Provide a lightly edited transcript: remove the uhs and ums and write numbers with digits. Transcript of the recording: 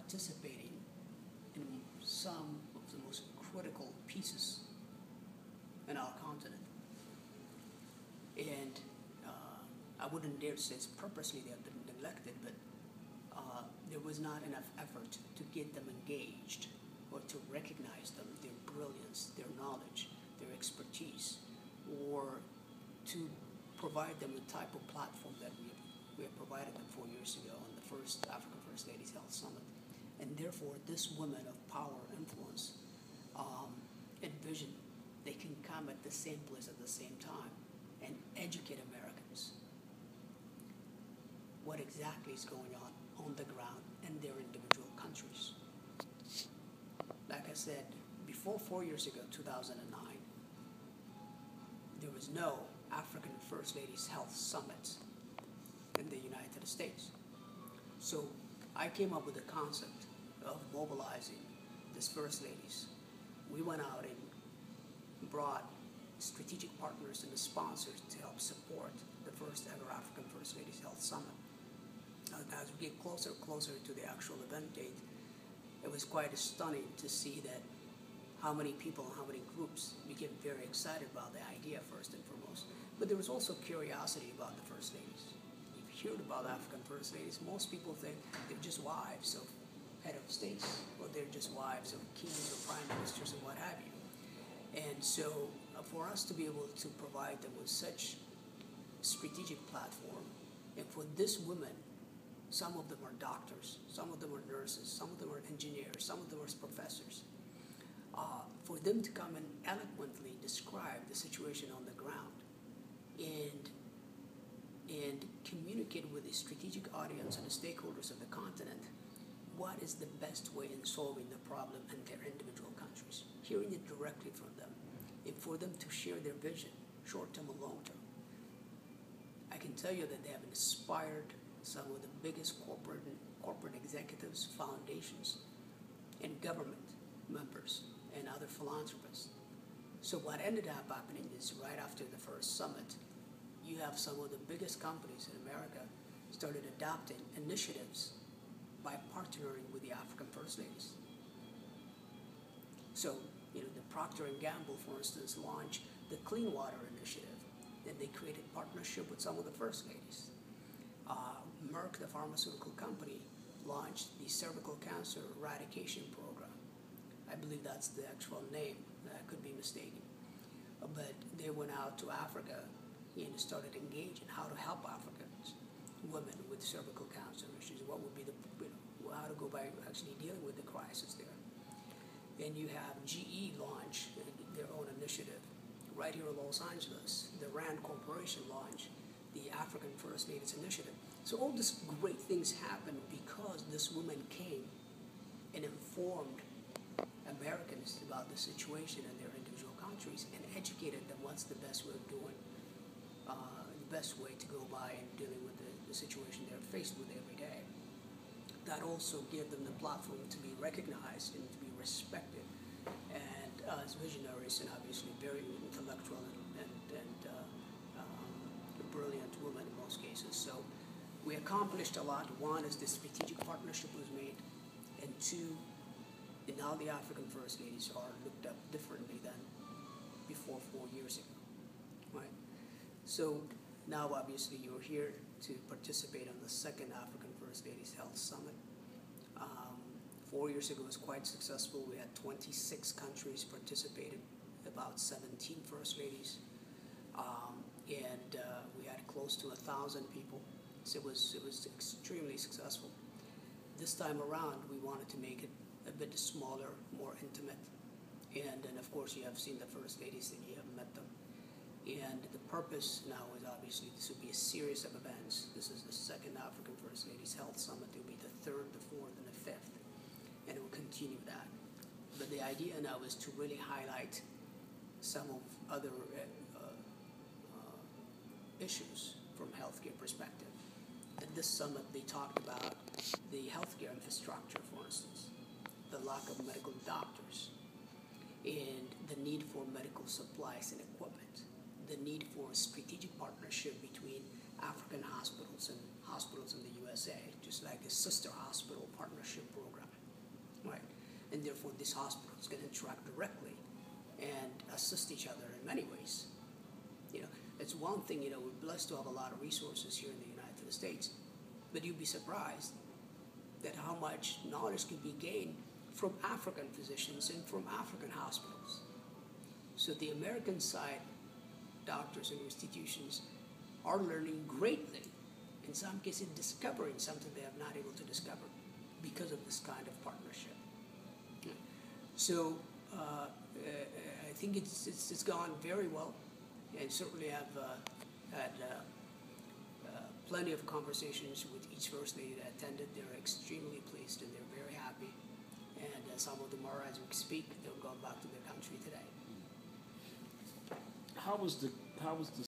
participating in some of the most critical pieces in our continent. And I wouldn't dare to say it's purposely they have been neglected, but there was not enough effort to get them engaged or to recognize them, their brilliance, their knowledge, their expertise, or to provide them the type of platform that we have provided them 4 years ago on the first African First Ladies Health Summit. And therefore, this women of power, influence, and vision, they can come at the same place at the same time and educate Americans what exactly is going on the ground in their individual countries. Like I said, before 4 years ago, 2009, there was no African First Ladies Health Summit in the United States. So I came up with the concept of mobilizing these First Ladies. We went out and brought strategic partners and the sponsors to help support the first ever African First Ladies Health Summit. As we get closer and closer to the actual event date, it was quite stunning to see that how many people and how many groups became very excited about the idea first and foremost. But there was also curiosity about the First Ladies. You've heard about African First Ladies. Most people think they're just wives of head of states, or they're just wives of kings or prime ministers and what have you. And so for us to be able to provide them with such strategic platform, and for this women, some of them are doctors, some of them are nurses, some of them are engineers, some of them are professors, for them to come and eloquently describe the situation on the ground and communicate with the strategic audience and the stakeholders of the continent what is the best way in solving the problem in their individual countries, hearing it directly from them, and for them to share their vision, short-term and long-term. I can tell you that they have inspired some of the biggest corporate executives, foundations, and government members and other philanthropists. So what ended up happening is right after the first summit, you have some of the biggest companies in America started adopting initiatives by partnering with the African First Ladies. So, the Procter & Gamble, for instance, launched the Clean Water Initiative. Then they created partnership with some of the First Ladies. Merck, the pharmaceutical company, launched the cervical cancer eradication program. I believe that's the actual name. I could be mistaken. But they went out to Africa and started engaging how to help Africans, women with cervical cancer issues, what would be how to go by actually dealing with the crisis there. And you have GE launch their own initiative. Right here in Los Angeles, the RAND Corporation launched the African First Ladies Initiative. So all these great things happened because this woman came and informed Americans about the situation in their individual countries and educated them what's the best way of doing, the best way to go by and dealing with the situation they're faced with every day. That also gave them the platform to be recognized and to be respected, and as visionaries and obviously very intellectual and brilliant women in most cases. So we accomplished a lot. One is the strategic partnership was made, and two, now the African First Ladies are looked up differently than before 4 years ago, right? So now obviously you're here to participate on the second African First Ladies Health Summit. 4 years ago it was quite successful. We had 26 countries participated, about 17 First Ladies, and we had close to 1,000 people. So it was extremely successful. This time around, we wanted to make it a bit smaller, more intimate, and then of course you have seen the First Ladies and you have met them. And the purpose now is obviously this will be a series of events. This is the second African First Ladies Health Summit. It will be the third, the fourth, and the fifth, and it will continue that. But the idea now is to really highlight some of other issues from healthcare perspective. At this summit, they talked about the healthcare infrastructure, for instance, the lack of medical doctors, and the need for medical supplies and equipment, the need for a strategic partnership between African hospitals and hospitals in the USA, just like a sister hospital partnership program. right? And therefore, these hospitals can interact directly and assist each other in many ways. You know, it's one thing, you know, we're blessed to have a lot of resources here in the United States, but you'd be surprised that how much knowledge can be gained from African physicians and from African hospitals. So the American side doctors and institutions are learning greatly, in some cases discovering something they have not able to discover because of this kind of partnership. So I think it's gone very well, and certainly I've had plenty of conversations with each first lady that attended. They're extremely pleased and they're very happy, and some of them are, as we speak, they'll go back to their country today. How was the